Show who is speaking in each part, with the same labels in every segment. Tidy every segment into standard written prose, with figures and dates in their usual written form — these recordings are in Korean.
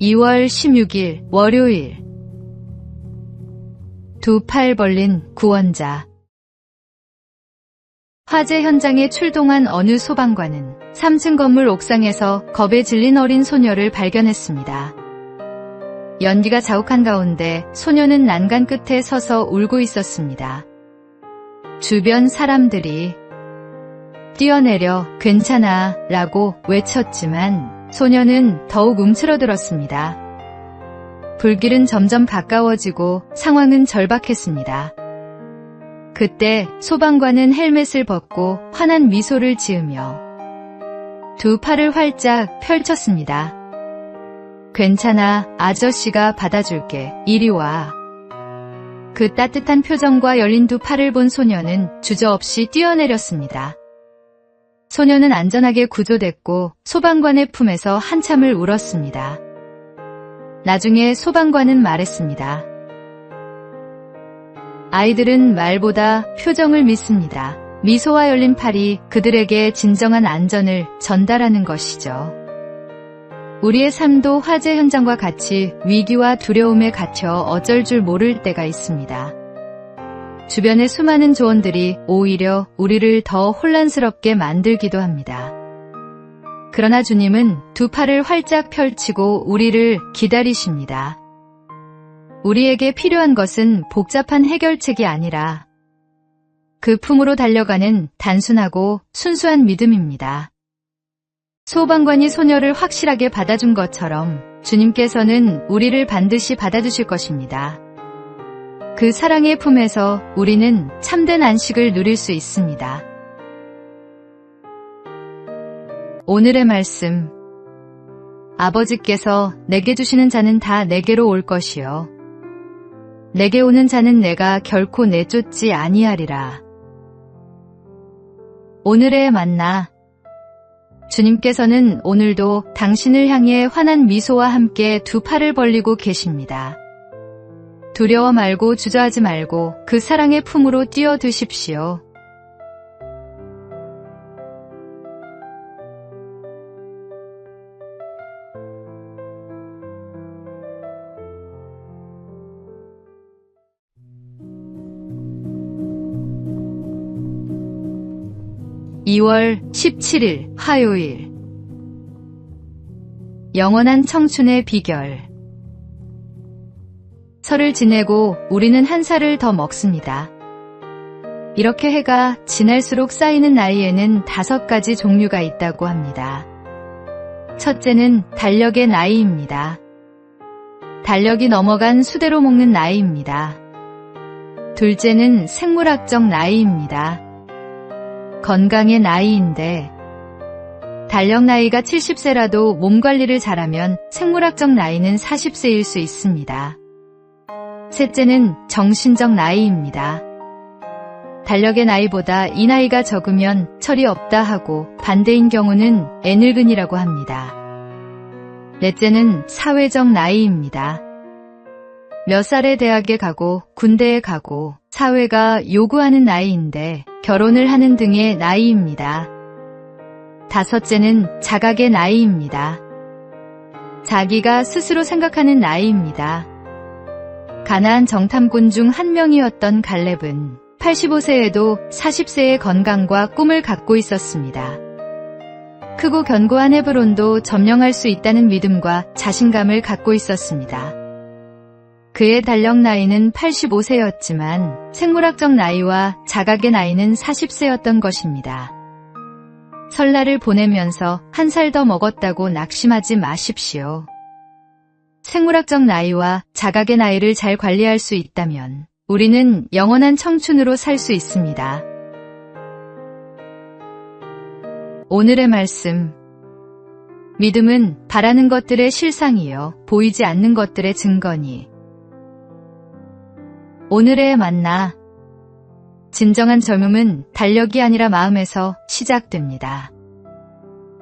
Speaker 1: 2월 16일 월요일. 두 팔 벌린 구원자. 화재 현장에 출동한 어느 소방관은 3층 건물 옥상에서 겁에 질린 어린 소녀를 발견했습니다. 연기가 자욱한 가운데 소녀는 난간 끝에 서서 울고 있었습니다. 주변 사람들이 뛰어내려 괜찮아 라고 외쳤지만 소녀는 더욱 움츠러들었습니다. 불길은 점점 가까워지고 상황은 절박했습니다. 그때 소방관은 헬멧을 벗고 환한 미소를 지으며 두 팔을 활짝 펼쳤습니다. 괜찮아, 아저씨가 받아줄게. 이리 와. 그 따뜻한 표정과 열린 두 팔을 본 소녀는 주저없이 뛰어내렸습니다. 소녀는 안전하게 구조됐고 소방관의 품에서 한참을 울었습니다. 나중에 소방관은 말했습니다. 아이들은 말보다 표정을 믿습니다. 미소와 열린 팔이 그들에게 진정한 안전을 전달하는 것이죠. 우리의 삶도 화재 현장과 같이 위기와 두려움에 갇혀 어쩔 줄 모를 때가 있습니다. 주변의 수많은 조언들이 오히려 우리를 더 혼란스럽게 만들기도 합니다. 그러나 주님은 두 팔을 활짝 펼치고 우리를 기다리십니다. 우리에게 필요한 것은 복잡한 해결책이 아니라 그 품으로 달려가는 단순하고 순수한 믿음입니다. 소방관이 소녀를 확실하게 받아준 것처럼 주님께서는 우리를 반드시 받아주실 것입니다. 그 사랑의 품에서 우리는 참된 안식을 누릴 수 있습니다. 오늘의 말씀. 아버지께서 내게 주시는 자는 다 내게로 올 것이요 내게 오는 자는 내가 결코 내쫓지 아니하리라. 오늘의 만나. 주님께서는 오늘도 당신을 향해 환한 미소와 함께 두 팔을 벌리고 계십니다. 두려워 말고 주저하지 말고 그 사랑의 품으로 뛰어드십시오. (2월 17일) 화요일. 영원한 청춘의 비결. 설을 지내고 우리는 한 살을 더 먹습니다. 이렇게 해가 지날수록 쌓이는 나이에는 5가지 종류가 있다고 합니다. 첫째는 달력의 나이입니다. 달력이 넘어간 수대로 먹는 나이입니다. 둘째는 생물학적 나이입니다. 건강의 나이인데 달력 나이가 70세라도 몸 관리를 잘하면 생물학적 나이는 40세일 수 있습니다. 셋째는 정신적 나이입니다. 달력의 나이보다 이 나이가 적으면 철이 없다 하고 반대인 경우는 애늙은이라고 합니다. 넷째는 사회적 나이입니다. 몇 살에 대학에 가고 군대에 가고 사회가 요구하는 나이인데 결혼을 하는 등의 나이입니다. 다섯째는 자각의 나이입니다. 자기가 스스로 생각하는 나이입니다. 가나안 정탐꾼 중 한 명이었던 갈렙은 85세에도 40세의 건강과 꿈을 갖고 있었습니다. 크고 견고한 헤브론도 점령할 수 있다는 믿음과 자신감을 갖고 있었습니다. 그의 달력 나이는 85세였지만 생물학적 나이와 자각의 나이는 40세였던 것입니다. 설날을 보내면서 한 살 더 먹었다고 낙심하지 마십시오. 생물학적 나이와 자각의 나이를 잘 관리할 수 있다면 우리는 영원한 청춘으로 살 수 있습니다. 오늘의 말씀. 믿음은 바라는 것들의 실상이요 보이지 않는 것들의 증거니. 오늘의 만나. 진정한 젊음은 달력이 아니라 마음에서 시작됩니다.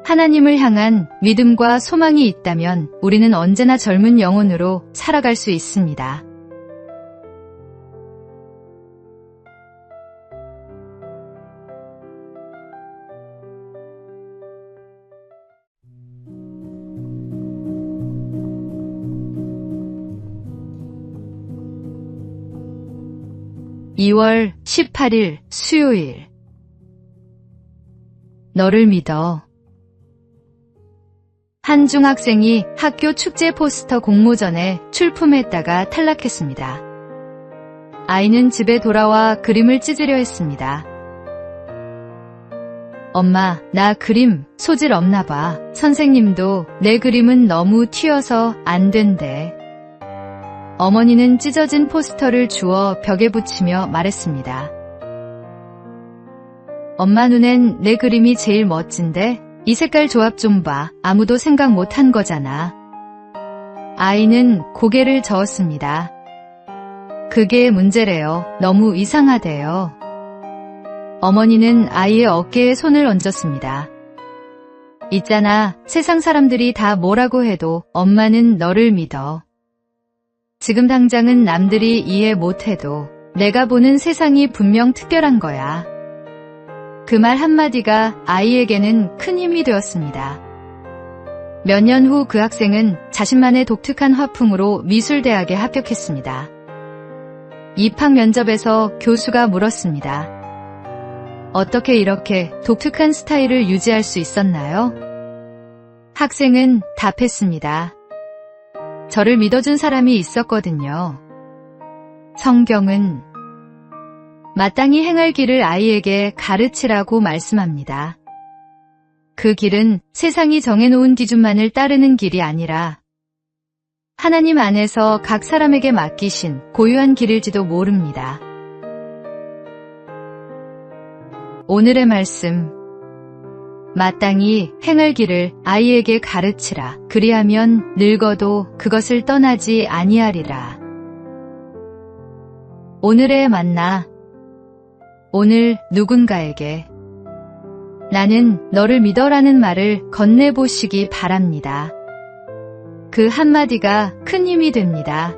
Speaker 1: 하나님을 향한 믿음과 소망이 있다면 우리는 언제나 젊은 영혼으로 살아갈 수 있습니다. 2월 18일 수요일. 너를 믿어. 한 중학생이 학교 축제 포스터 공모전에 출품했다가 탈락했습니다. 아이는 집에 돌아와 그림을 찢으려 했습니다. 엄마, 나 그림 소질 없나 봐. 선생님도 내 그림은 너무 튀어서 안 된대. 어머니는 찢어진 포스터를 주워 벽에 붙이며 말했습니다. 엄마 눈엔 내 그림이 제일 멋진데? 이 색깔 조합 좀 봐. 아무도 생각 못한 거잖아. 아이는 고개를 저었습니다. 그게 문제래요. 너무 이상하대요. 어머니는 아이의 어깨에 손을 얹었습니다. 있잖아, 세상 사람들이 다 뭐라고 해도 엄마는 너를 믿어. 지금 당장은 남들이 이해 못해도 내가 보는 세상이 분명 특별한 거야. 그 말 한마디가 아이에게는 큰 힘이 되었습니다. 몇 년 후 그 학생은 자신만의 독특한 화풍으로 미술대학에 합격했습니다. 입학 면접에서 교수가 물었습니다. 어떻게 이렇게 독특한 스타일을 유지할 수 있었나요? 학생은 답했습니다. 저를 믿어준 사람이 있었거든요. 성경은 마땅히 행할 길을 아이에게 가르치라고 말씀합니다. 그 길은 세상이 정해놓은 기준만을 따르는 길이 아니라 하나님 안에서 각 사람에게 맡기신 고유한 길일지도 모릅니다. 오늘의 말씀. 마땅히 행할 길을 아이에게 가르치라. 그리하면 늙어도 그것을 떠나지 아니하리라. 오늘의 만나. 오늘 누군가에게 나는 너를 믿어라는 말을 건네보시기 바랍니다. 그 한마디가 큰 힘이 됩니다.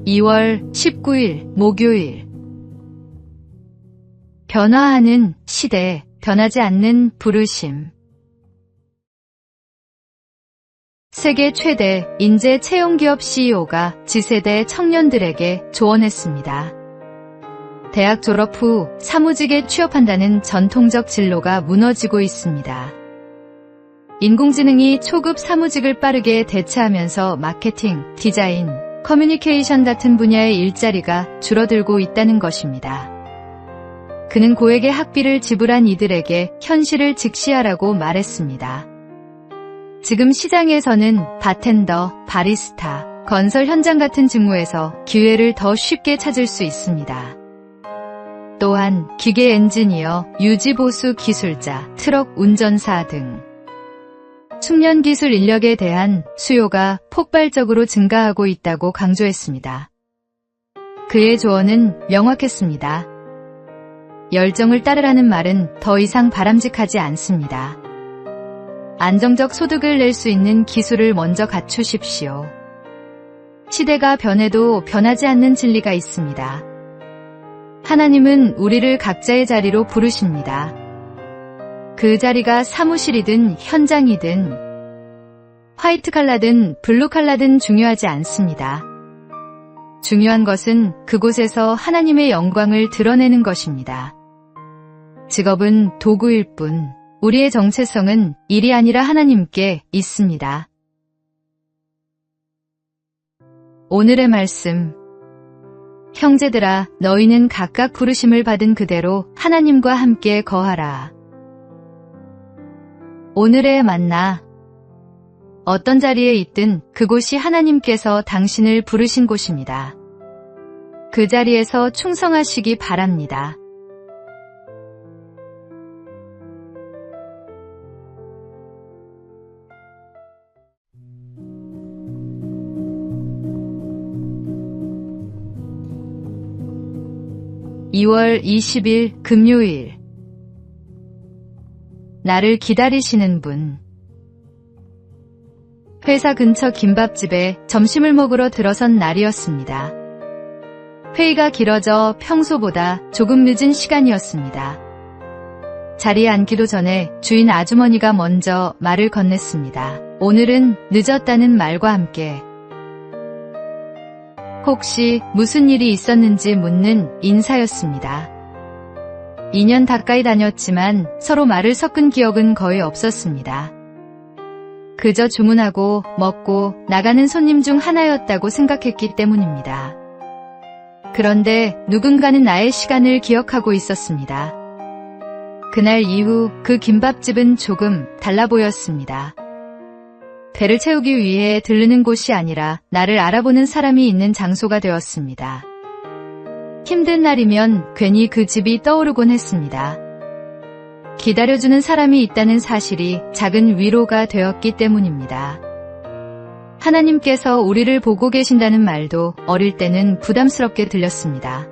Speaker 1: (2월 19일) 목요일. 변화하는 시대, 변하지 않는 부르심. 세계 최대 인재 채용기업 CEO가 Z세대 청년들에게 조언했습니다. 대학 졸업 후 사무직에 취업한다는 전통적 진로가 무너지고 있습니다. 인공지능이 초급 사무직을 빠르게 대체하면서 마케팅, 디자인, 커뮤니케이션 같은 분야의 일자리가 줄어들고 있다는 것입니다. 그는 고액의 학비를 지불한 이들에게 현실을 직시하라고 말했습니다. 지금 시장에서는 바텐더, 바리스타, 건설 현장 같은 직무에서 기회를 더 쉽게 찾을 수 있습니다. 또한 기계 엔지니어, 유지보수 기술자, 트럭 운전사 등 숙련 기술 인력에 대한 수요가 폭발적으로 증가하고 있다고 강조했습니다. 그의 조언은 명확했습니다. 열정을 따르라는 말은 더 이상 바람직하지 않습니다. 안정적 소득을 낼 수 있는 기술을 먼저 갖추십시오. 시대가 변해도 변하지 않는 진리가 있습니다. 하나님은 우리를 각자의 자리로 부르십니다. 그 자리가 사무실이든 현장이든 화이트 칼라든 블루 칼라든 중요하지 않습니다. 중요한 것은 그곳에서 하나님의 영광을 드러내는 것입니다. 직업은 도구일 뿐 우리의 정체성은 일이 아니라 하나님께 있습니다. 오늘의 말씀. 형제들아, 너희는 각각 부르심을 받은 그대로 하나님과 함께 거하라. 오늘의 만나. 어떤 자리에 있든 그곳이 하나님께서 당신을 부르신 곳입니다. 그 자리에서 충성하시기 바랍니다. (2월 20일) 금요일. 나를 기다리시는 분. 회사 근처 김밥집에 점심을 먹으러 들어선 날이었습니다. 회의가 길어져 평소보다 조금 늦은 시간이었습니다. 자리에 앉기도 전에 주인 아주머니가 먼저 말을 건넸습니다. 오늘은 늦었다는 말과 함께 혹시 무슨 일이 있었는지 묻는 인사였습니다. 2년 가까이 다녔지만 서로 말을 섞은 기억은 거의 없었습니다. 그저 주문하고 먹고 나가는 손님 중 하나였다고 생각했기 때문입니다. 그런데 누군가는 나의 시간을 기억하고 있었습니다. 그날 이후 그 김밥집은 조금 달라 보였습니다. 배를 채우기 위해 들르는 곳이 아니라 나를 알아보는 사람이 있는 장소가 되었습니다. 힘든 날이면 괜히 그 집이 떠오르곤 했습니다. 기다려주는 사람이 있다는 사실이 작은 위로가 되었기 때문입니다. 하나님께서 우리를 보고 계신다는 말도 어릴 때는 부담스럽게 들렸습니다.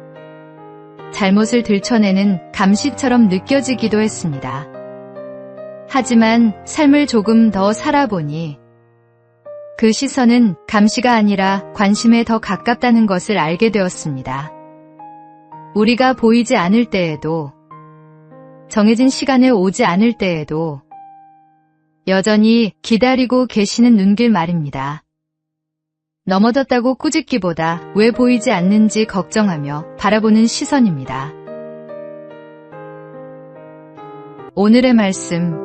Speaker 1: 잘못을 들춰내는 감시처럼 느껴지기도 했습니다. 하지만 삶을 조금 더 살아보니 그 시선은 감시가 아니라 관심에 더 가깝다는 것을 알게 되었습니다. 우리가 보이지 않을 때에도, 정해진 시간에 오지 않을 때에도 여전히 기다리고 계시는 눈길 말입니다. 넘어졌다고 꾸짖기보다 왜 보이지 않는지 걱정하며 바라보는 시선입니다. 오늘의 말씀.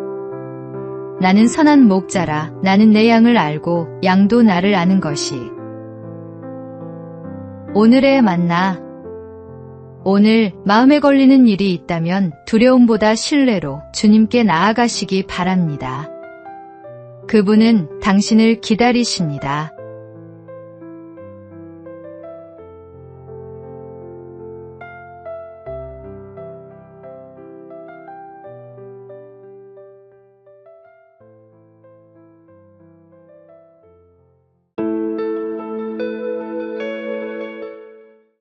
Speaker 1: 나는 선한 목자라. 나는 내 양을 알고 양도 나를 아는 것이. 오늘의 만나. 오늘 마음에 걸리는 일이 있다면 두려움보다 신뢰로 주님께 나아가시기 바랍니다. 그분은 당신을 기다리십니다.